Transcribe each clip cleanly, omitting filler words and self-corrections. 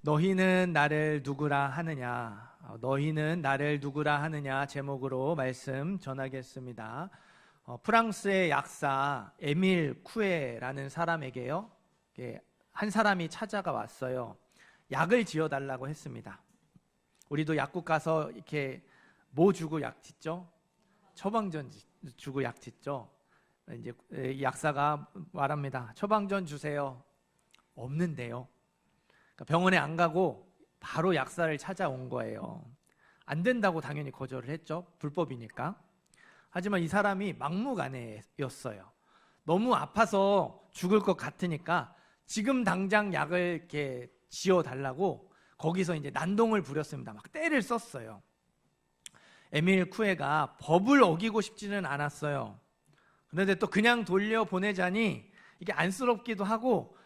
너희는 나를 누구라 하느냐? 너희는 나를 누구라 하느냐 제목으로 말씀 전하겠습니다. 프랑스의 약사 에밀 쿠에라는 사람에게요, 한 사람이 찾아가 왔어요. 약을 지어달라고 했습니다. 우리도 약국 가서 이렇게 뭐 주고 약 짓죠? 처방전 주고 약 짓죠. 이제 약사가 말합니다. 처방전 주세요. 없는데요. 병원에 안 가고 바로 약사를 찾아온 거예요. 안 된다고 당연히 거절을 했죠. 불법이니까. 하지만 이 사람이 막무가내였어요. 너무 아파서 죽을 것 같으니까 지금 당장 약을 이렇게 지어달라고 거기서 이제 난동을 부렸습니다. 막 떼를 썼어요. 에밀 쿠에가 법을 어기고 싶지는 않았어요. 그런데 또 그냥 돌려보내자니 이게 안쓰럽기도 하고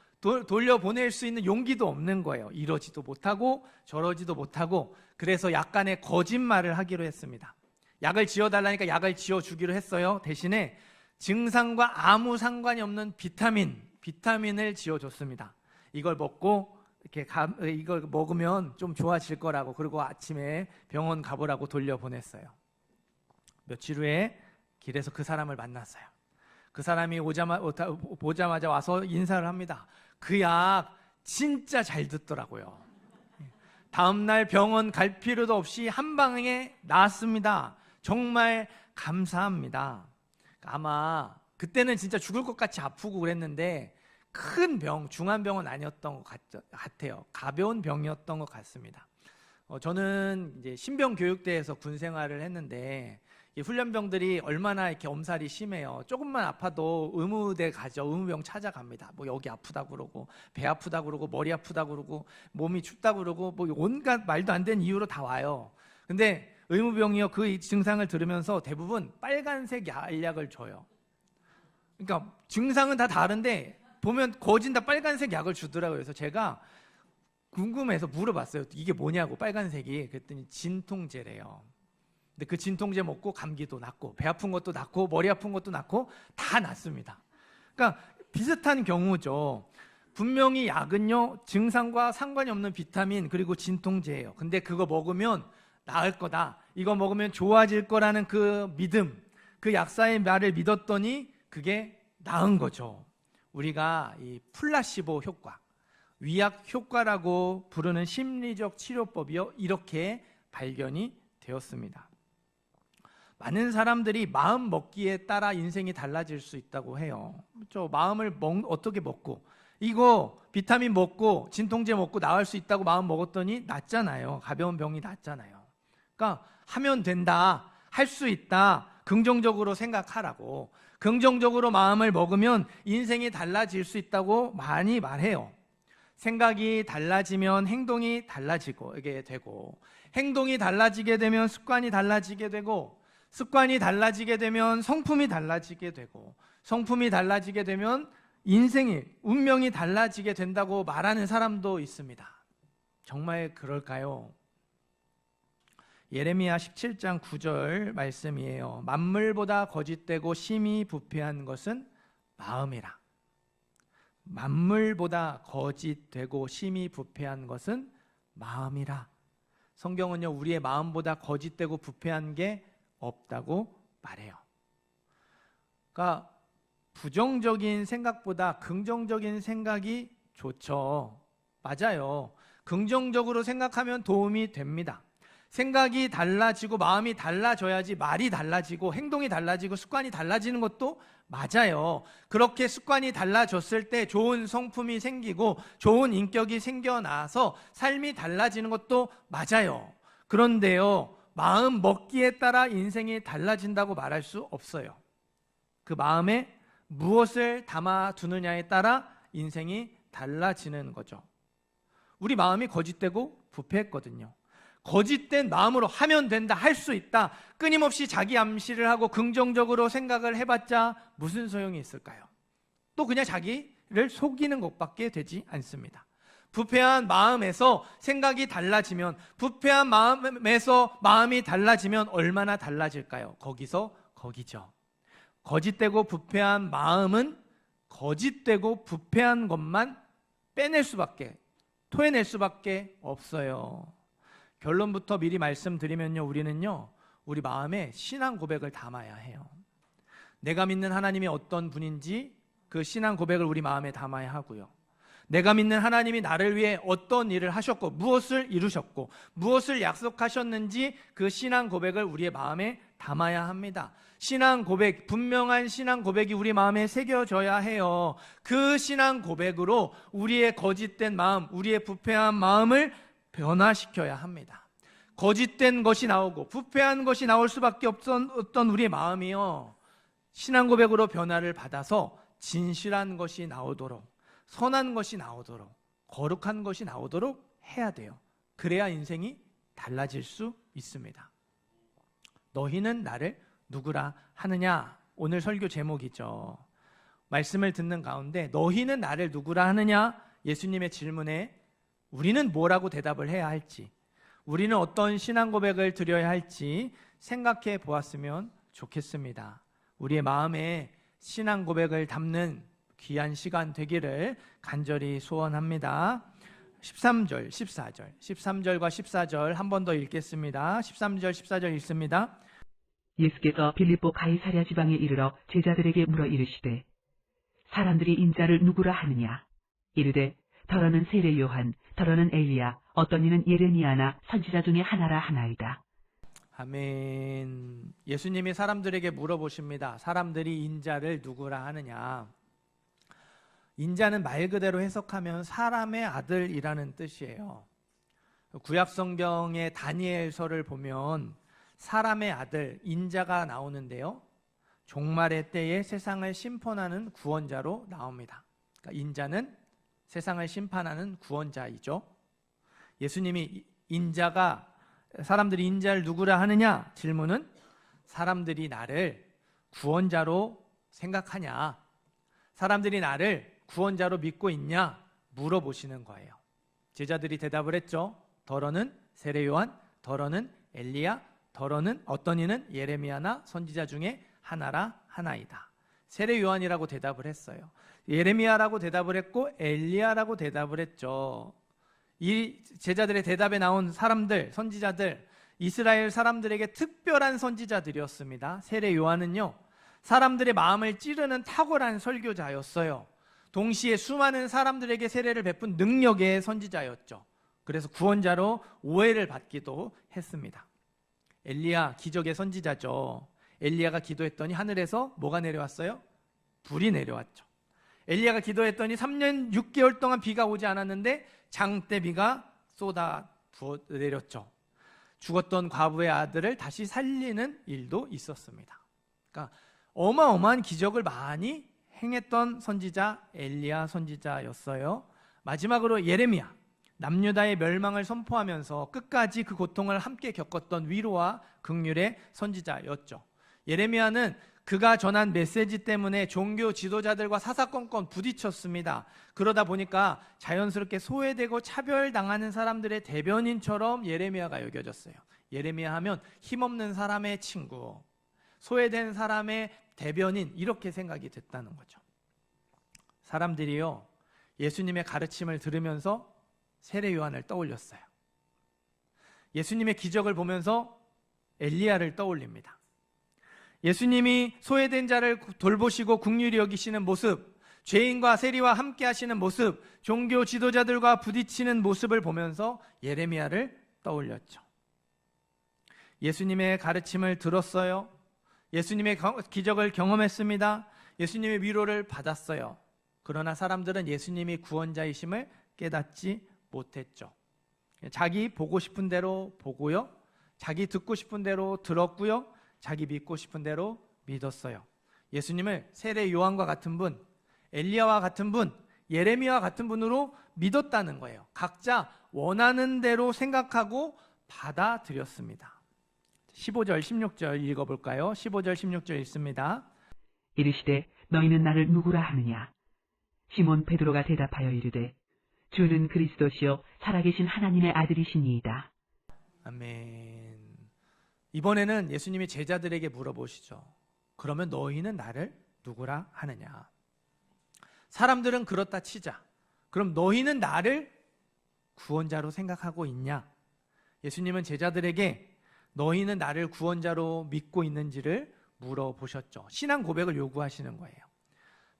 돌려보낼 수 있는 용기도 없는 거예요. 이러지도 못하고 저러지도 못하고. 그래서 약간의 거짓말을 하기로 했습니다. 약을 지어달라니까 약을 지어주기로 했어요. 대신에 증상과 아무 상관이 없는 비타민을 지어줬습니다. 이걸 먹고 이걸 먹으면 좀 좋아질 거라고, 그리고 아침에 병원 가보라고 돌려보냈어요. 며칠 후에 길에서 그 사람을 만났어요. 그 사람이 오자마자 와서 인사를 합니다. 그 약 진짜 잘 듣더라고요. 다음날 병원 갈 필요도 없이 한 방에 나았습니다. 정말 감사합니다. 아마 그때는 진짜 죽을 것 같이 아프고 그랬는데 큰 병, 중한 병은 아니었던 것 같아요. 가벼운 병이었던 것 같습니다. 저는 이제 신병교육대에서 군 생활을 했는데 이 훈련병들이 얼마나 이렇게 엄살이 심해요. 조금만 아파도 의무대 가죠. 의무병 찾아갑니다. 뭐 여기 아프다 그러고, 배 아프다 그러고, 머리 아프다 그러고, 몸이 춥다 그러고, 뭐 온갖 말도 안 되는 이유로 다 와요. 근데 의무병이요, 그 증상을 들으면서 대부분 빨간색 알약을 줘요. 그러니까 증상은 다 다른데 보면 거진 다 빨간색 약을 주더라고요. 그래서 제가 궁금해서 물어봤어요. 이게 뭐냐고, 빨간색이. 그랬더니 진통제래요. 근데 그 진통제 먹고 감기도 낫고, 배 아픈 것도 낫고, 머리 아픈 것도 낫고, 다 낫습니다. 그러니까 비슷한 경우죠. 분명히 약은요, 증상과 상관이 없는 비타민 그리고 진통제예요. 근데 그거 먹으면 나을 거다, 이거 먹으면 좋아질 거라는 그 믿음, 그 약사의 말을 믿었더니 그게 나은 거죠. 우리가 이 플라시보 효과, 위약 효과라고 부르는 심리적 치료법이요, 이렇게 발견이 되었습니다. 많은 사람들이 마음 먹기에 따라 인생이 달라질 수 있다고 해요. 그렇죠? 마음을 어떻게 먹고, 이거 비타민 먹고 진통제 먹고 나을 수 있다고 마음 먹었더니 낫잖아요. 가벼운 병이 낫잖아요. 그러니까 하면 된다, 할 수 있다, 긍정적으로 생각하라고. 긍정적으로 마음을 먹으면 인생이 달라질 수 있다고 많이 말해요. 생각이 달라지면 행동이 달라지게 되고, 행동이 달라지게 되면 습관이 달라지게 되고, 습관이 달라지게 되면 성품이 달라지게 되고, 성품이 달라지게 되면 운명이 달라지게 된다고 말하는 사람도 있습니다. 정말 그럴까요? 예레미야 17장 9절 말씀이에요. 만물보다 거짓되고 심히 부패한 것은 마음이라. 만물보다 거짓되고 심히 부패한 것은 마음이라. 성경은요, 우리의 마음보다 거짓되고 부패한 게 없다고 말해요. 그러니까 부정적인 생각보다 긍정적인 생각이 좋죠. 맞아요. 긍정적으로 생각하면 도움이 됩니다. 생각이 달라지고 마음이 달라져야지 말이 달라지고 행동이 달라지고 습관이 달라지는 것도 맞아요. 그렇게 습관이 달라졌을 때 좋은 성품이 생기고 좋은 인격이 생겨나서 삶이 달라지는 것도 맞아요. 그런데요, 마음 먹기에 따라 인생이 달라진다고 말할 수 없어요. 그 마음에 무엇을 담아두느냐에 따라 인생이 달라지는 거죠. 우리 마음이 거짓되고 부패했거든요. 거짓된 마음으로 하면 된다, 할 수 있다, 끊임없이 자기 암시를 하고 긍정적으로 생각을 해봤자 무슨 소용이 있을까요? 또 그냥 자기를 속이는 것밖에 되지 않습니다. 부패한 마음에서 생각이 달라지면, 부패한 마음에서 마음이 달라지면 얼마나 달라질까요? 거기서 거기죠. 거짓되고 부패한 마음은 거짓되고 부패한 것만 빼낼 수밖에, 토해낼 수밖에 없어요. 결론부터 미리 말씀드리면요, 우리는요, 우리 마음에 신앙 고백을 담아야 해요. 내가 믿는 하나님이 어떤 분인지 그 신앙 고백을 우리 마음에 담아야 하고요. 내가 믿는 하나님이 나를 위해 어떤 일을 하셨고 무엇을 이루셨고 무엇을 약속하셨는지 그 신앙 고백을 우리의 마음에 담아야 합니다. 신앙 고백, 분명한 신앙 고백이 우리 마음에 새겨져야 해요. 그 신앙 고백으로 우리의 거짓된 마음, 우리의 부패한 마음을 변화시켜야 합니다. 거짓된 것이 나오고 부패한 것이 나올 수밖에 없던 우리의 마음이요, 신앙 고백으로 변화를 받아서 진실한 것이 나오도록, 선한 것이 나오도록, 거룩한 것이 나오도록 해야 돼요. 그래야 인생이 달라질 수 있습니다. 너희는 나를 누구라 하느냐? 오늘 설교 제목이죠. 말씀을 듣는 가운데 너희는 나를 누구라 하느냐? 예수님의 질문에 우리는 뭐라고 대답을 해야 할지, 우리는 어떤 신앙 고백을 드려야 할지 생각해 보았으면 좋겠습니다. 우리의 마음에 신앙 고백을 담는 귀한 시간 되기를 간절히 소원합니다. 13절, 14절, 13절과 14절 한 번 더 읽겠습니다. 13절, 14절 읽습니다. 예수께서 빌립보 가이사랴 지방에 이르러 제자들에게 물어 이르시되 사람들이 인자를 누구라 하느냐? 이르되 더러는 세례 요한, 더러는 엘리야, 어떤 이는 예레미야나 선지자 중에 하나라 하나이다. 아멘. 예수님이 사람들에게 물어보십니다. 사람들이 인자를 누구라 하느냐? 인자는 말 그대로 해석하면 사람의 아들이라는 뜻이에요. 구약 성경의 다니엘서를 보면 사람의 아들, 인자가 나오는데요, 종말의 때에 세상을 심판하는 구원자로 나옵니다. 그러니까 인자는 세상을 심판하는 구원자이죠. 예수님이 사람들이 인자를 누구라 하느냐? 질문은 사람들이 나를 구원자로 생각하냐? 사람들이 나를 구원자로 믿고 있냐? 물어보시는 거예요. 제자들이 대답을 했죠. 더러는 세례 요한, 더러는 엘리야, 더러는 어떤 이는 예레미야나 선지자 중에 하나라 하나이다. 세례 요한이라고 대답을 했어요. 예레미야라고 대답을 했고 엘리야라고 대답을 했죠. 이 제자들의 대답에 나온 사람들, 선지자들, 이스라엘 사람들에게 특별한 선지자들이었습니다. 세례 요한은요, 사람들의 마음을 찌르는 탁월한 설교자였어요. 동시에 수많은 사람들에게 세례를 베푼 능력의 선지자였죠. 그래서 구원자로 오해를 받기도 했습니다. 엘리야, 기적의 선지자죠. 엘리야가 기도했더니 하늘에서 뭐가 내려왔어요? 불이 내려왔죠. 엘리야가 기도했더니 3년 6개월 동안 비가 오지 않았는데 장대 비가 쏟아 부어 내렸죠. 죽었던 과부의 아들을 다시 살리는 일도 있었습니다. 그러니까 어마어마한 기적을 많이 행했던 선지자 엘리야 선지자였어요. 마지막으로 예레미야, 남유다의 멸망을 선포하면서 끝까지 그 고통을 함께 겪었던 위로와 긍휼의 선지자였죠. 예레미야는 그가 전한 메시지 때문에 종교 지도자들과 사사건건 부딪혔습니다. 그러다 보니까 자연스럽게 소외되고 차별당하는 사람들의 대변인처럼 예레미야가 여겨졌어요. 예레미야 하면 힘없는 사람의 친구, 소외된 사람의 대변인, 이렇게 생각이 됐다는 거죠. 사람들이요, 예수님의 가르침을 들으면서 세례 요한을 떠올렸어요. 예수님의 기적을 보면서 엘리야를 떠올립니다. 예수님이 소외된 자를 돌보시고 긍휼히 여기시는 모습, 죄인과 세리와 함께 하시는 모습, 종교 지도자들과 부딪히는 모습을 보면서 예레미야를 떠올렸죠. 예수님의 가르침을 들었어요. 예수님의 기적을 경험했습니다. 예수님의 위로를 받았어요. 그러나 사람들은 예수님이 구원자이심을 깨닫지 못했죠. 자기 보고 싶은 대로 보고요, 자기 듣고 싶은 대로 들었고요, 자기 믿고 싶은 대로 믿었어요. 예수님을 세례 요한과 같은 분, 엘리야와 같은 분, 예레미야와 같은 분으로 믿었다는 거예요. 각자 원하는 대로 생각하고 받아들였습니다. 15절, 16절 읽어볼까요? 15절, 16절 읽습니다. 이르시되 너희는 나를 누구라 하느냐? 시몬 베드로가 대답하여 이르되 주는 그리스도시요 살아계신 하나님의 아들이시니이다. 아멘. 이번에는 예수님이 제자들에게 물어보시죠. 그러면 너희는 나를 누구라 하느냐? 사람들은 그렇다 치자. 그럼 너희는 나를 구원자로 생각하고 있냐? 예수님은 제자들에게 너희는 나를 구원자로 믿고 있는지를 물어보셨죠. 신앙 고백을 요구하시는 거예요.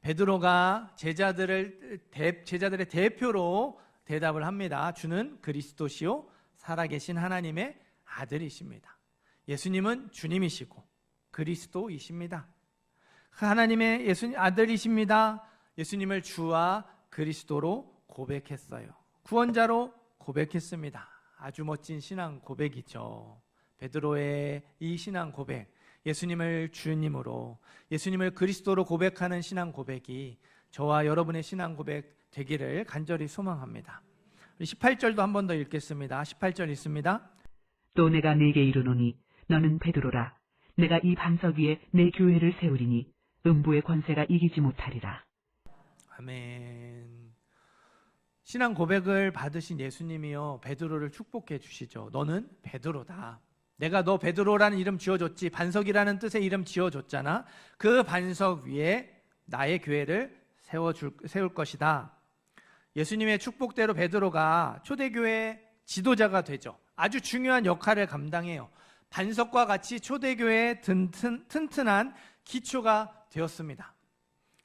베드로가 제자들의 대표로 대답을 합니다. 주는 그리스도시요 살아계신 하나님의 아들이십니다. 예수님은 주님이시고 그리스도이십니다. 하나님의 아들이십니다. 예수님을 주와 그리스도로 고백했어요. 구원자로 고백했습니다. 아주 멋진 신앙 고백이죠. 베드로의 이 신앙 고백, 예수님을 주님으로, 예수님을 그리스도로 고백하는 신앙 고백이 저와 여러분의 신앙 고백 되기를 간절히 소망합니다. 18절도 한 번 더 읽겠습니다. 18절 있습니다. 또 내가 네게 이르노니 너는 베드로라. 내가 이 반석 위에 내 교회를 세우리니 음부의 권세가 이기지 못하리라. 아멘. 신앙 고백을 받으신 예수님이요 베드로를 축복해 주시죠. 너는 베드로다. 내가 너 베드로라는 이름 지어줬지. 반석이라는 뜻의 이름 지어줬잖아. 그 반석 위에 나의 교회를 세울 것이다. 예수님의 축복대로 베드로가 초대교회 지도자가 되죠. 아주 중요한 역할을 감당해요. 반석과 같이 초대교회의 튼튼한 기초가 되었습니다.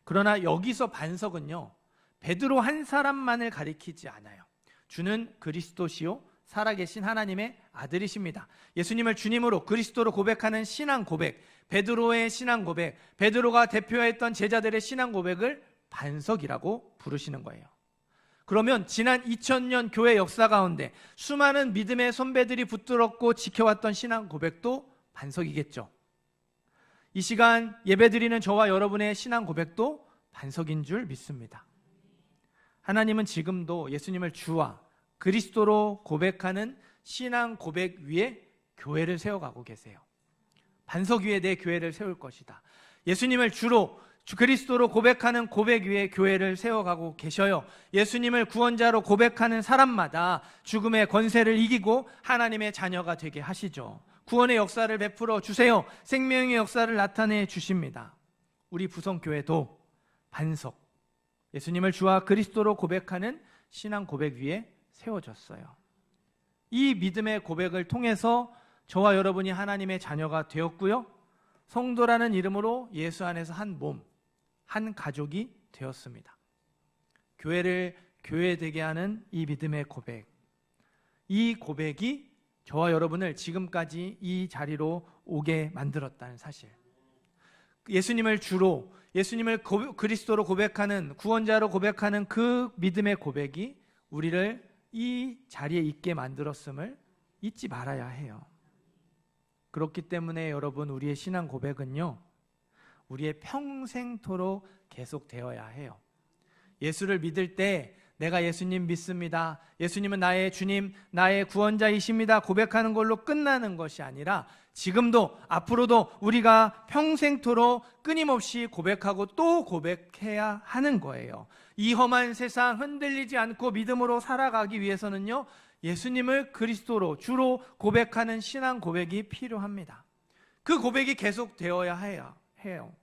그러나 여기서 반석은요, 베드로 한 사람만을 가리키지 않아요. 주는 그리스도시요 살아계신 하나님의 아들이십니다. 예수님을 주님으로 그리스도로 고백하는 신앙 고백, 베드로의 신앙 고백, 베드로가 대표했던 제자들의 신앙 고백을 반석이라고 부르시는 거예요. 그러면 지난 2000년 교회 역사 가운데 수많은 믿음의 선배들이 붙들었고 지켜왔던 신앙 고백도 반석이겠죠. 이 시간 예배드리는 저와 여러분의 신앙 고백도 반석인 줄 믿습니다. 하나님은 지금도 예수님을 주와 그리스도로 고백하는 신앙 고백 위에 교회를 세워가고 계세요. 반석 위에 내 교회를 세울 것이다. 예수님을 주로 그리스도로 고백하는 고백 위에 교회를 세워가고 계셔요. 예수님을 구원자로 고백하는 사람마다 죽음의 권세를 이기고 하나님의 자녀가 되게 하시죠. 구원의 역사를 베풀어 주세요. 생명의 역사를 나타내 주십니다. 우리 부성교회도 반석, 예수님을 주와 그리스도로 고백하는 신앙 고백 위에 세워졌어요. 이 믿음의 고백을 통해서 저와 여러분이 하나님의 자녀가 되었고요, 성도라는 이름으로 예수 안에서 한 몸, 한 가족이 되었습니다. 교회를 교회되게 하는 이 믿음의 고백, 이 고백이 저와 여러분을 지금까지 이 자리로 오게 만들었다는 사실, 예수님을 주로, 예수님을 그리스도로 고백하는, 구원자로 고백하는 그 믿음의 고백이 우리를 이 자리에 있게 만들었음을 잊지 말아야 해요. 그렇기 때문에 여러분, 우리의 신앙 고백은요, 우리의 평생토록 계속되어야 해요. 예수를 믿을 때 내가 예수님 믿습니다, 예수님은 나의 주님, 나의 구원자이십니다 고백하는 걸로 끝나는 것이 아니라 지금도 앞으로도 우리가 평생토록 끊임없이 고백하고 또 고백해야 하는 거예요. 이 험한 세상 흔들리지 않고 믿음으로 살아가기 위해서는요, 예수님을 그리스도로 주로 고백하는 신앙 고백이 필요합니다. 그 고백이 계속되어야 해요.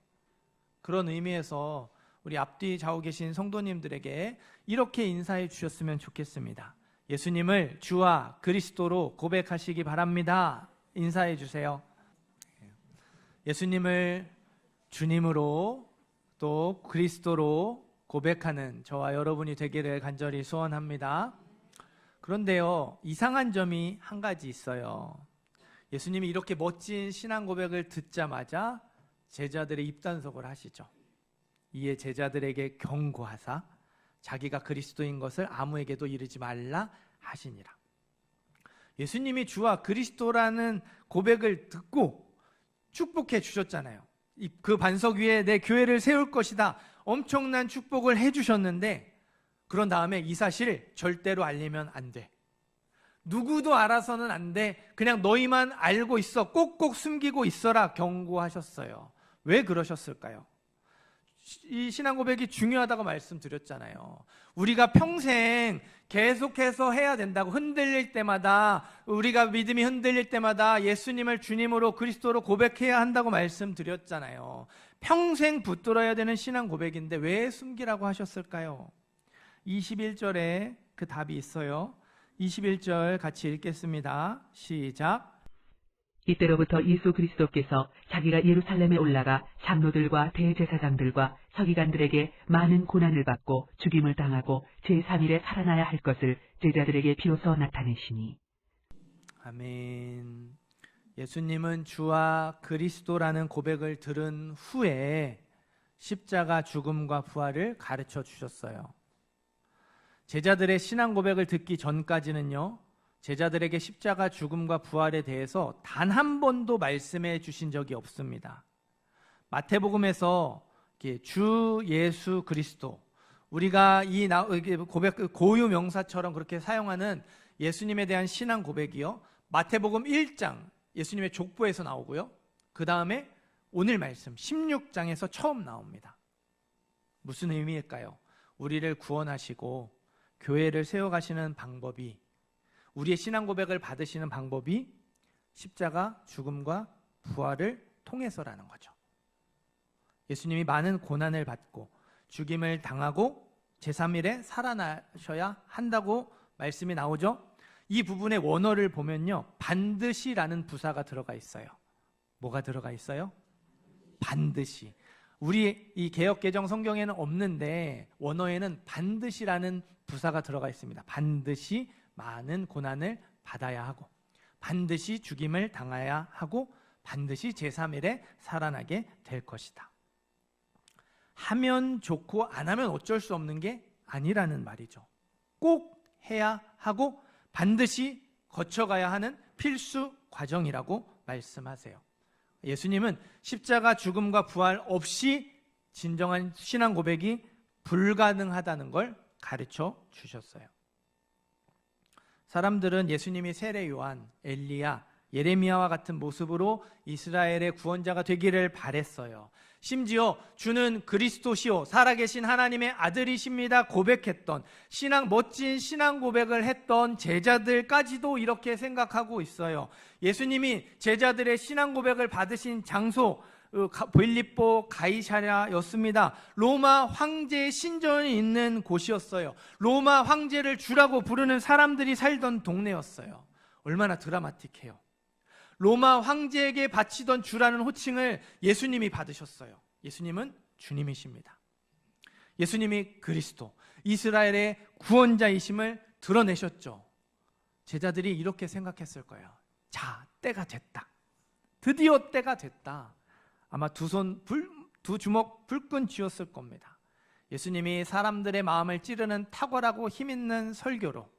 그런 의미에서 우리 앞뒤 좌우 계신 성도님들에게 이렇게 인사해 주셨으면 좋겠습니다. 예수님을 주와 그리스도로 고백하시기 바랍니다. 인사해 주세요. 예수님을 주님으로 또 그리스도로 고백하는 저와 여러분이 되기를 간절히 소원합니다. 그런데요, 이상한 점이 한 가지 있어요. 예수님이 이렇게 멋진 신앙 고백을 듣자마자 제자들의 입단속을 하시죠. 이에 제자들에게 경고하사 자기가 그리스도인 것을 아무에게도 이르지 말라 하시니라. 예수님이 주와 그리스도라는 고백을 듣고 축복해 주셨잖아요. 그 반석 위에 내 교회를 세울 것이다, 엄청난 축복을 해주셨는데, 그런 다음에 이 사실 절대로 알리면 안 돼, 누구도 알아서는 안 돼, 그냥 너희만 알고 있어, 꼭꼭 숨기고 있어라 경고하셨어요. 왜 그러셨을까요? 이 신앙 고백이 중요하다고 말씀드렸잖아요. 우리가 평생 계속해서 해야 된다고, 흔들릴 때마다, 우리가 믿음이 흔들릴 때마다 예수님을 주님으로 그리스도로 고백해야 한다고 말씀드렸잖아요. 평생 붙들어야 되는 신앙 고백인데 왜 숨기라고 하셨을까요? 21절에 그 답이 있어요. 21절 같이 읽겠습니다. 시작. 이때로부터 예수 그리스도께서 자기가 예루살렘에 올라가 장로들과 대제사장들과 서기관들에게 많은 고난을 받고 죽임을 당하고 제3일에 살아나야 할 것을 제자들에게 비로소 나타내시니. 아멘. 예수님은 주와 그리스도라는 고백을 들은 후에 십자가 죽음과 부활을 가르쳐 주셨어요. 제자들의 신앙 고백을 듣기 전까지는요, 제자들에게 십자가 죽음과 부활에 대해서 단 한 번도 말씀해 주신 적이 없습니다. 마태복음에서 주 예수 그리스도, 우리가 이 고백, 고유 명사처럼 그렇게 사용하는 예수님에 대한 신앙 고백이요, 마태복음 1장 예수님의 족보에서 나오고요, 그 다음에 오늘 말씀 16장에서 처음 나옵니다. 무슨 의미일까요? 우리를 구원하시고 교회를 세워가시는 방법이, 우리의 신앙 고백을 받으시는 방법이 십자가 죽음과 부활을 통해서라는 거죠. 예수님이 많은 고난을 받고 죽임을 당하고 제3일에 살아나셔야 한다고 말씀이 나오죠. 이 부분의 원어를 보면요, 반드시라는 부사가 들어가 있어요. 뭐가 들어가 있어요? 반드시. 우리 이 개역개정 성경에는 없는데 원어에는 반드시라는 부사가 들어가 있습니다. 반드시 많은 고난을 받아야 하고, 반드시 죽임을 당해야 하고, 반드시 제3일에 살아나게 될 것이다. 하면 좋고 안 하면 어쩔 수 없는 게 아니라는 말이죠. 꼭 해야 하고 반드시 거쳐가야 하는 필수 과정이라고 말씀하세요. 예수님은 십자가 죽음과 부활 없이 진정한 신앙 고백이 불가능하다는 걸 가르쳐 주셨어요. 사람들은 예수님이 세례 요한, 엘리야, 예레미야와 같은 모습으로 이스라엘의 구원자가 되기를 바랬어요. 심지어 주는 그리스도시요 살아계신 하나님의 아들이십니다 고백했던, 멋진 신앙 고백을 했던 제자들까지도 이렇게 생각하고 있어요. 예수님이 제자들의 신앙 고백을 받으신 장소 빌립보 가이사랴였습니다. 로마 황제의 신전이 있는 곳이었어요. 로마 황제를 주라고 부르는 사람들이 살던 동네였어요. 얼마나 드라마틱해요. 로마 황제에게 바치던 주라는 호칭을 예수님이 받으셨어요. 예수님은 주님이십니다. 예수님이 그리스도, 이스라엘의 구원자이심을 드러내셨죠. 제자들이 이렇게 생각했을 거예요. 자, 때가 됐다. 드디어 때가 됐다. 아마 두 주먹 불끈 쥐었을 겁니다. 예수님이 사람들의 마음을 찌르는 탁월하고 힘있는 설교로,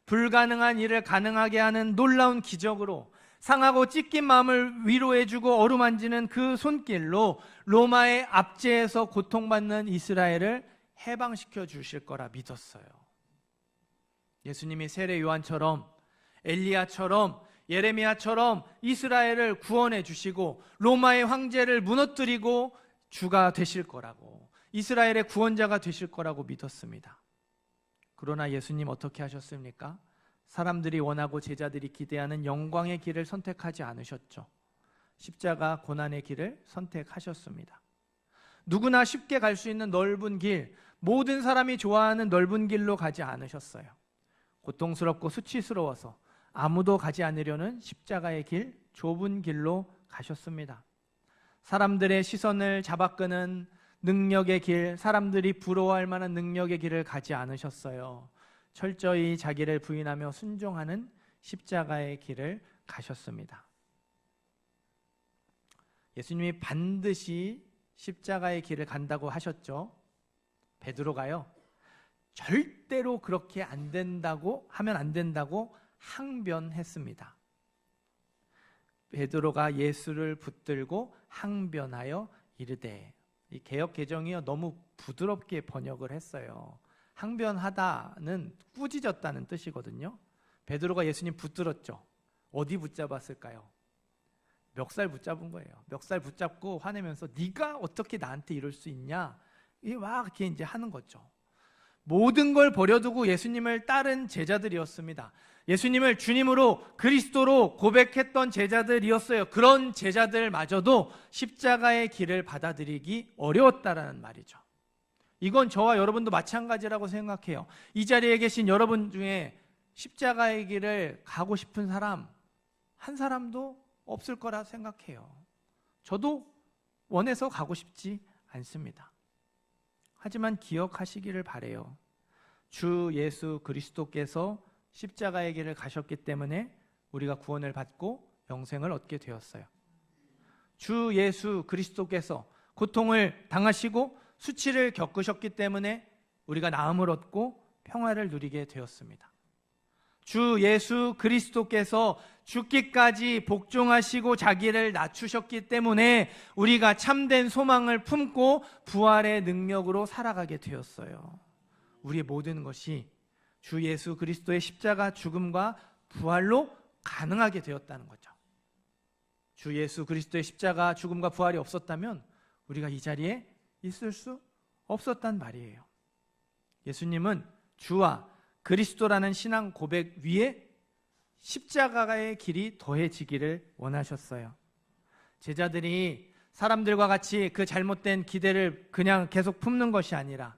불가능한 일을 가능하게 하는 놀라운 기적으로, 상하고 찢긴 마음을 위로해주고 어루만지는 그 손길로 로마의 압제에서 고통받는 이스라엘을 해방시켜 주실 거라 믿었어요. 예수님이 세례 요한처럼, 엘리야처럼, 예레미야처럼 이스라엘을 구원해 주시고 로마의 황제를 무너뜨리고 주가 되실 거라고, 이스라엘의 구원자가 되실 거라고 믿었습니다. 그러나 예수님 어떻게 하셨습니까? 사람들이 원하고 제자들이 기대하는 영광의 길을 선택하지 않으셨죠. 십자가 고난의 길을 선택하셨습니다. 누구나 쉽게 갈 수 있는 넓은 길, 모든 사람이 좋아하는 넓은 길로 가지 않으셨어요. 고통스럽고 수치스러워서 아무도 가지 않으려는 십자가의 길, 좁은 길로 가셨습니다. 사람들의 시선을 잡아끄는 능력의 길, 사람들이 부러워할 만한 능력의 길을 가지 않으셨어요. 철저히 자기를 부인하며 순종하는 십자가의 길을 가셨습니다. 예수님이 반드시 십자가의 길을 간다고 하셨죠. 베드로가요, 절대로 그렇게 안 된다고 하면 안 된다고 항변했습니다. 베드로가 예수를 붙들고 항변하여 이르되, 이 개역 개정이요 너무 부드럽게 번역을 했어요. 항변하다는 꾸짖었다는 뜻이거든요. 베드로가 예수님 붙들었죠. 어디 붙잡았을까요? 멱살 붙잡은 거예요. 멱살 붙잡고 화내면서 네가 어떻게 나한테 이럴 수 있냐? 막 이렇게 이제 하는 거죠. 모든 걸 버려두고 예수님을 따른 제자들이었습니다. 예수님을 주님으로 그리스도로 고백했던 제자들이었어요. 그런 제자들마저도 십자가의 길을 받아들이기 어려웠다라는 말이죠. 이건 저와 여러분도 마찬가지라고 생각해요. 이 자리에 계신 여러분 중에 십자가의 길을 가고 싶은 사람 한 사람도 없을 거라 생각해요. 저도 원해서 가고 싶지 않습니다. 하지만 기억하시기를 바라요. 주 예수 그리스도께서 십자가의 길을 가셨기 때문에 우리가 구원을 받고 영생을 얻게 되었어요. 주 예수 그리스도께서 고통을 당하시고 수치를 겪으셨기 때문에 우리가 나음을 얻고 평화를 누리게 되었습니다. 주 예수 그리스도께서 죽기까지 복종하시고 자기를 낮추셨기 때문에 우리가 참된 소망을 품고 부활의 능력으로 살아가게 되었어요. 우리의 모든 것이 주 예수 그리스도의 십자가 죽음과 부활로 가능하게 되었다는 거죠. 주 예수 그리스도의 십자가 죽음과 부활이 없었다면 우리가 이 자리에 있을 수 없었단 말이에요. 예수님은 주와 그리스도라는 신앙 고백 위에 십자가의 길이 더해지기를 원하셨어요. 제자들이 사람들과 같이 그 잘못된 기대를 그냥 계속 품는 것이 아니라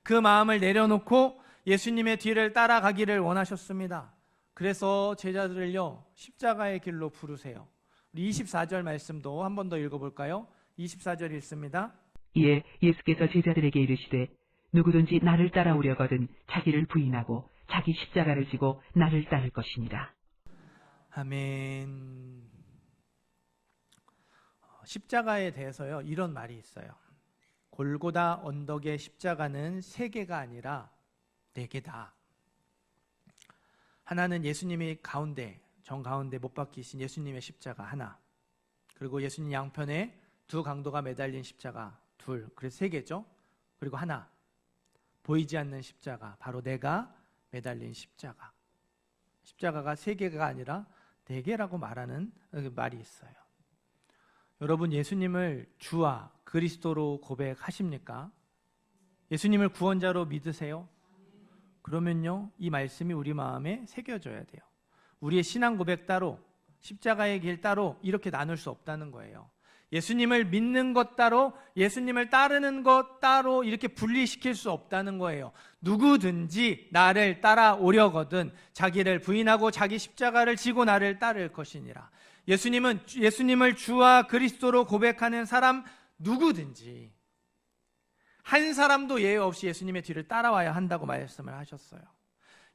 그 마음을 내려놓고 예수님의 뒤를 따라가기를 원하셨습니다. 그래서 제자들을요 십자가의 길로 부르세요. 우리 24절 말씀도 한 번 더 읽어볼까요? 24절 읽습니다. 이에 예수께서 제자들에게 이르시되 누구든지 나를 따라오려거든 자기를 부인하고 자기 십자가를 지고 나를 따를 것이니라. 아멘. 십자가에 대해서요 이런 말이 있어요. 골고다 언덕의 십자가는 3개가 아니라 4개다. 하나는 예수님이 가운데 정가운데 못 박히신 예수님의 십자가 하나, 그리고 예수님 양편에 2 강도가 매달린 십자가 2, 그래서 3개죠. 그리고 하나 보이지 않는 십자가, 바로 내가 매달린 십자가. 십자가가 3개가 아니라 4개라고 말하는 말이 있어요. 여러분, 예수님을 주와 그리스도로 고백하십니까? 예수님을 구원자로 믿으세요? 그러면요 이 말씀이 우리 마음에 새겨져야 돼요. 우리의 신앙 고백 따로, 십자가의 길 따로 이렇게 나눌 수 없다는 거예요. 예수님을 믿는 것 따로, 예수님을 따르는 것 따로 이렇게 분리시킬 수 없다는 거예요. 누구든지 나를 따라오려거든 자기를 부인하고 자기 십자가를 지고 나를 따를 것이니라. 예수님을 주와 그리스도로 고백하는 사람 누구든지 한 사람도 예외 없이 예수님의 뒤를 따라와야 한다고 말씀을 하셨어요.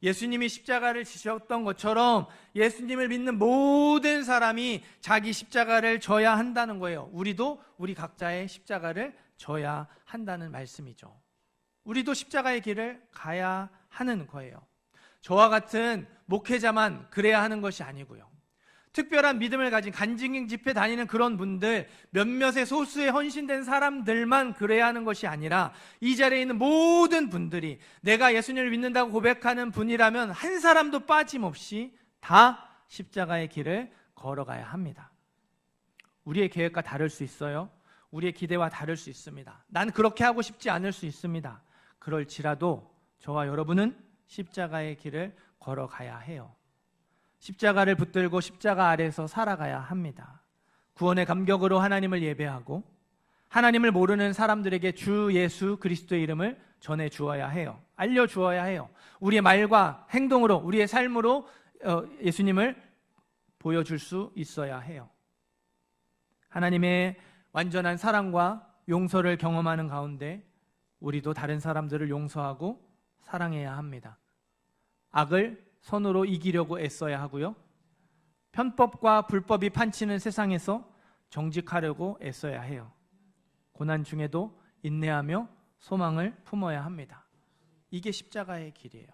예수님이 십자가를 지셨던 것처럼 예수님을 믿는 모든 사람이 자기 십자가를 져야 한다는 거예요. 우리도 우리 각자의 십자가를 져야 한다는 말씀이죠. 우리도 십자가의 길을 가야 하는 거예요. 저와 같은 목회자만 그래야 하는 것이 아니고요. 특별한 믿음을 가진 간증인 집회 다니는 그런 분들, 몇몇의 소수의 헌신된 사람들만 그래야 하는 것이 아니라 이 자리에 있는 모든 분들이 내가 예수님을 믿는다고 고백하는 분이라면 한 사람도 빠짐없이 다 십자가의 길을 걸어가야 합니다. 우리의 계획과 다를 수 있어요. 우리의 기대와 다를 수 있습니다. 난 그렇게 하고 싶지 않을 수 있습니다. 그럴지라도 저와 여러분은 십자가의 길을 걸어가야 해요. 십자가를 붙들고 십자가 아래에서 살아가야 합니다. 구원의 감격으로 하나님을 예배하고 하나님을 모르는 사람들에게 주 예수 그리스도의 이름을 전해 주어야 해요. 알려 주어야 해요. 우리의 말과 행동으로, 우리의 삶으로 예수님을 보여줄 수 있어야 해요. 하나님의 완전한 사랑과 용서를 경험하는 가운데 우리도 다른 사람들을 용서하고 사랑해야 합니다. 악을 선으로 이기려고 애써야 하고요. 편법과 불법이 판치는 세상에서 정직하려고 애써야 해요. 고난 중에도 인내하며 소망을 품어야 합니다. 이게 십자가의 길이에요.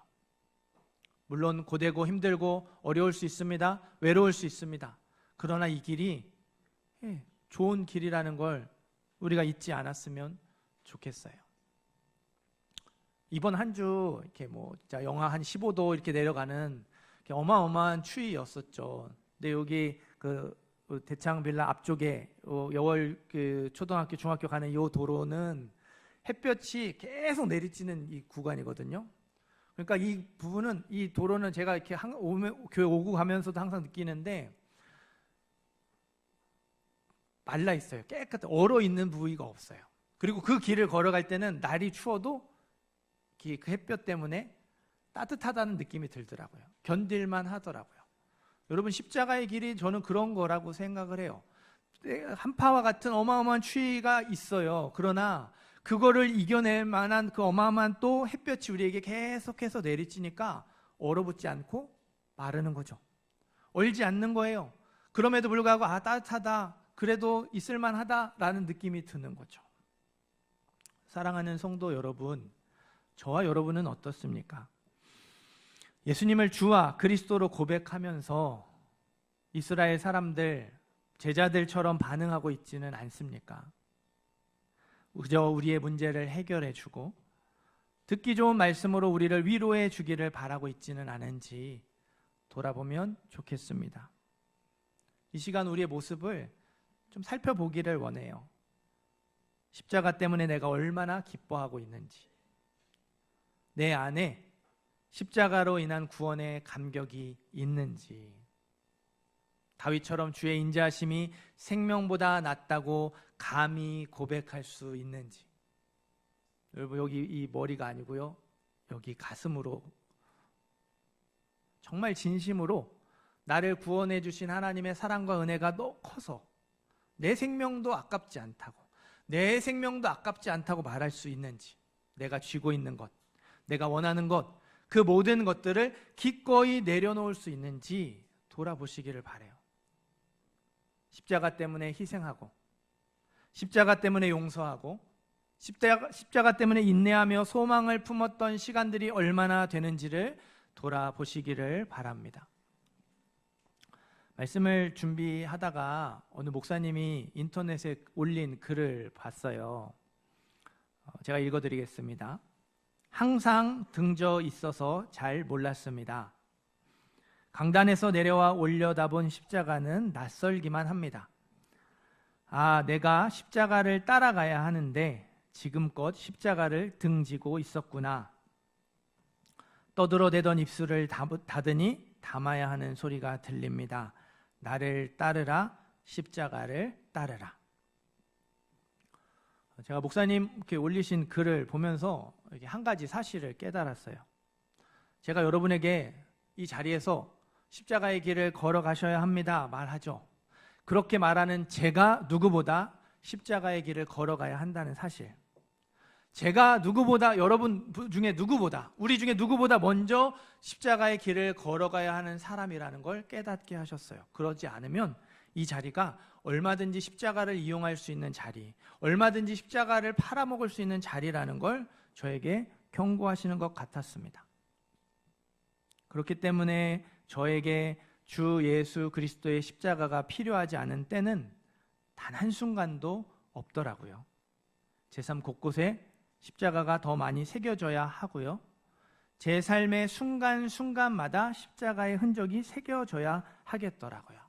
물론 고되고 힘들고 어려울 수 있습니다. 외로울 수 있습니다. 그러나 이 길이 좋은 길이라는 걸 우리가 잊지 않았으면 좋겠어요. 이번 한 주 이렇게 진짜 영하 한 15도 이렇게 내려가는 어마어마한 추위였었죠. 근데 여기 그 대창 빌라 앞쪽에 여월 그 초등학교 중학교 가는 이 도로는 햇볕이 계속 내리쬐는 이 구간이거든요. 그러니까 이 부분은, 이 도로는 제가 이렇게 교회 오고 가면서도 항상 느끼는데 말라 있어요. 깨끗한 얼어 있는 부위가 없어요. 그리고 그 길을 걸어갈 때는 날이 추워도 그 햇볕 때문에 따뜻하다는 느낌이 들더라고요. 견딜만 하더라고요. 여러분, 십자가의 길이 저는 그런 거라고 생각을 해요. 한파와 같은 어마어마한 추위가 있어요. 그러나 그거를 이겨낼 만한 그 어마어마한 또 햇볕이 우리에게 계속해서 내리치니까 얼어붙지 않고 마르는 거죠. 얼지 않는 거예요. 그럼에도 불구하고 따뜻하다, 그래도 있을만하다라는 느낌이 드는 거죠. 사랑하는 성도 여러분, 저와 여러분은 어떻습니까? 예수님을 주와 그리스도로 고백하면서 이스라엘 사람들, 제자들처럼 반응하고 있지는 않습니까? 그저 우리의 문제를 해결해 주고 듣기 좋은 말씀으로 우리를 위로해 주기를 바라고 있지는 않은지 돌아보면 좋겠습니다. 이 시간 우리의 모습을 좀 살펴보기를 원해요. 십자가 때문에 내가 얼마나 기뻐하고 있는지, 내 안에 십자가로 인한 구원의 감격이 있는지, 다윗처럼 주의 인자하심이 생명보다 낫다고 감히 고백할 수 있는지. 여러분, 여기 이 머리가 아니고요, 여기 가슴으로 정말 진심으로 나를 구원해 주신 하나님의 사랑과 은혜가 너무 커서 내 생명도 아깝지 않다고, 내 생명도 아깝지 않다고 말할 수 있는지, 내가 쥐고 있는 것, 내가 원하는 것, 그 모든 것들을 기꺼이 내려놓을 수 있는지 돌아보시기를 바라요. 십자가 때문에 희생하고, 십자가 때문에 용서하고, 십자가 때문에 인내하며 소망을 품었던 시간들이 얼마나 되는지를 돌아보시기를 바랍니다. 말씀을 준비하다가 어느 목사님이 인터넷에 올린 글을 봤어요. 제가 읽어드리겠습니다. 항상 등져 있어서 잘 몰랐습니다. 강단에서 내려와 올려다본 십자가는 낯설기만 합니다. 내가 십자가를 따라가야 하는데 지금껏 십자가를 등지고 있었구나. 떠들어대던 입술을 닫으니 담아야 하는 소리가 들립니다. 나를 따르라, 십자가를 따르라. 제가 목사님 이렇게 올리신 글을 보면서 한 가지 사실을 깨달았어요. 제가 여러분에게 이 자리에서 십자가의 길을 걸어가셔야 합니다 말하죠. 그렇게 말하는 제가 누구보다 십자가의 길을 걸어가야 한다는 사실, 제가 누구보다, 여러분 중에 누구보다, 우리 중에 누구보다 먼저 십자가의 길을 걸어가야 하는 사람이라는 걸 깨닫게 하셨어요. 그러지 않으면 이 자리가 얼마든지 십자가를 이용할 수 있는 자리, 얼마든지 십자가를 팔아먹을 수 있는 자리라는 걸 저에게 경고하시는 것 같았습니다. 그렇기 때문에 저에게 주 예수 그리스도의 십자가가 필요하지 않은 때는 단 한순간도 없더라고요. 제 삶 곳곳에 십자가가 더 많이 새겨져야 하고요, 제 삶의 순간순간마다 십자가의 흔적이 새겨져야 하겠더라고요.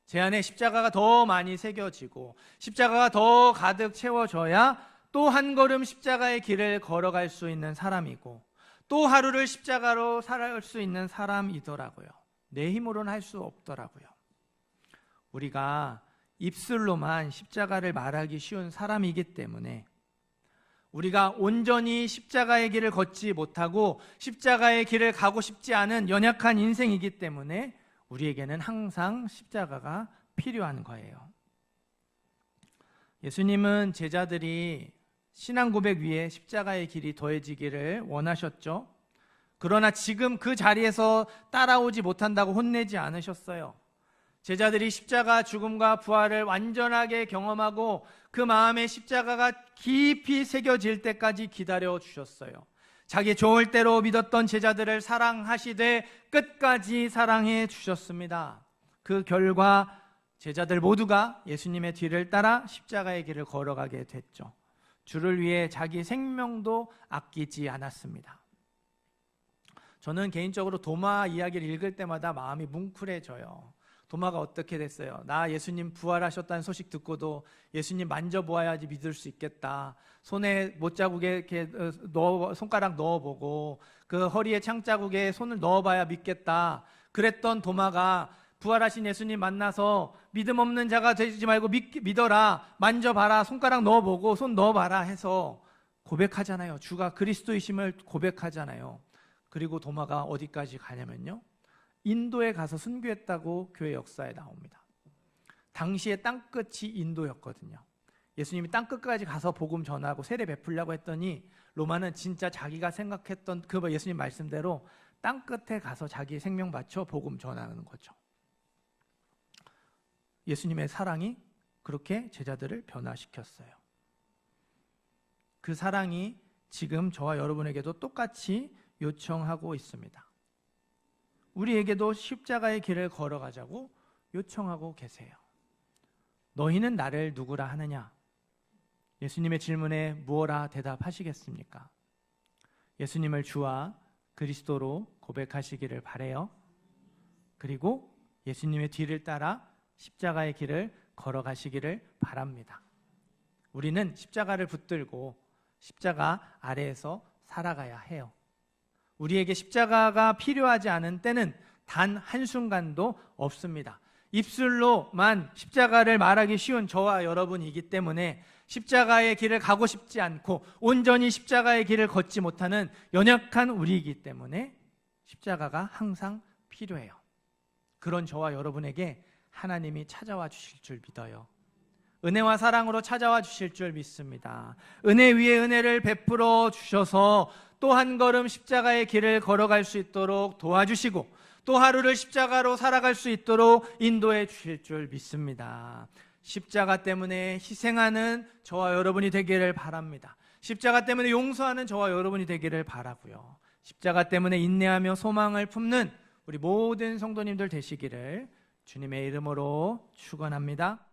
제 안에 십자가가 더 많이 새겨지고 십자가가 더 가득 채워져야 또 한 걸음 십자가의 길을 걸어갈 수 있는 사람이고, 또 하루를 십자가로 살아갈 수 있는 사람이더라고요. 내 힘으로는 할 수 없더라고요. 우리가 입술로만 십자가를 말하기 쉬운 사람이기 때문에, 우리가 온전히 십자가의 길을 걷지 못하고 십자가의 길을 가고 싶지 않은 연약한 인생이기 때문에 우리에게는 항상 십자가가 필요한 거예요. 예수님은 제자들이 신앙 고백 위에 십자가의 길이 더해지기를 원하셨죠. 그러나 지금 그 자리에서 따라오지 못한다고 혼내지 않으셨어요. 제자들이 십자가 죽음과 부활을 완전하게 경험하고 그 마음에 십자가가 깊이 새겨질 때까지 기다려 주셨어요. 자기 좋을 대로 믿었던 제자들을 사랑하시되 끝까지 사랑해 주셨습니다. 그 결과 제자들 모두가 예수님의 뒤를 따라 십자가의 길을 걸어가게 됐죠. 주를 위해 자기 생명도 아끼지 않았습니다. 저는 개인적으로 도마 이야기를 읽을 때마다 마음이 뭉클해져요. 도마가 어떻게 됐어요? 나 예수님 부활하셨다는 소식 듣고도 예수님 만져보아야지 믿을 수 있겠다. 손에 못자국에 이렇게 손가락 넣어보고 그 허리에 창자국에 손을 넣어봐야 믿겠다. 그랬던 도마가 부활하신 예수님 만나서 믿음 없는 자가 되지 말고 믿어라. 만져봐라. 손가락 넣어보고 손 넣어봐라 해서 고백하잖아요. 주가 그리스도이심을 고백하잖아요. 그리고 도마가 어디까지 가냐면요, 인도에 가서 순교했다고 교회 역사에 나옵니다. 당시에 땅끝이 인도였거든요. 예수님이 땅끝까지 가서 복음 전하고 세례 베풀려고 했더니 로마는 진짜 자기가 생각했던 그 예수님 말씀대로 땅끝에 가서 자기 생명 바쳐 복음 전하는 거죠. 예수님의 사랑이 그렇게 제자들을 변화시켰어요. 그 사랑이 지금 저와 여러분에게도 똑같이 요청하고 있습니다. 우리에게도 십자가의 길을 걸어가자고 요청하고 계세요. 너희는 나를 누구라 하느냐? 예수님의 질문에 무엇라 대답하시겠습니까? 예수님을 주와 그리스도로 고백하시기를 바라요. 그리고 예수님의 뒤를 따라 십자가의 길을 걸어가시기를 바랍니다. 우리는 십자가를 붙들고 십자가 아래에서 살아가야 해요. 우리에게 십자가가 필요하지 않은 때는 단 한순간도 없습니다. 입술로만 십자가를 말하기 쉬운 저와 여러분이기 때문에 십자가의 길을 가고 싶지 않고 온전히 십자가의 길을 걷지 못하는 연약한 우리이기 때문에 십자가가 항상 필요해요. 그런 저와 여러분에게 하나님이 찾아와 주실 줄 믿어요. 은혜와 사랑으로 찾아와 주실 줄 믿습니다. 은혜 위에 은혜를 베풀어 주셔서 또 한 걸음 십자가의 길을 걸어갈 수 있도록 도와주시고 또 하루를 십자가로 살아갈 수 있도록 인도해 주실 줄 믿습니다. 십자가 때문에 희생하는 저와 여러분이 되기를 바랍니다. 십자가 때문에 용서하는 저와 여러분이 되기를 바라고요. 십자가 때문에 인내하며 소망을 품는 우리 모든 성도님들 되시기를 주님의 이름으로 축원합니다.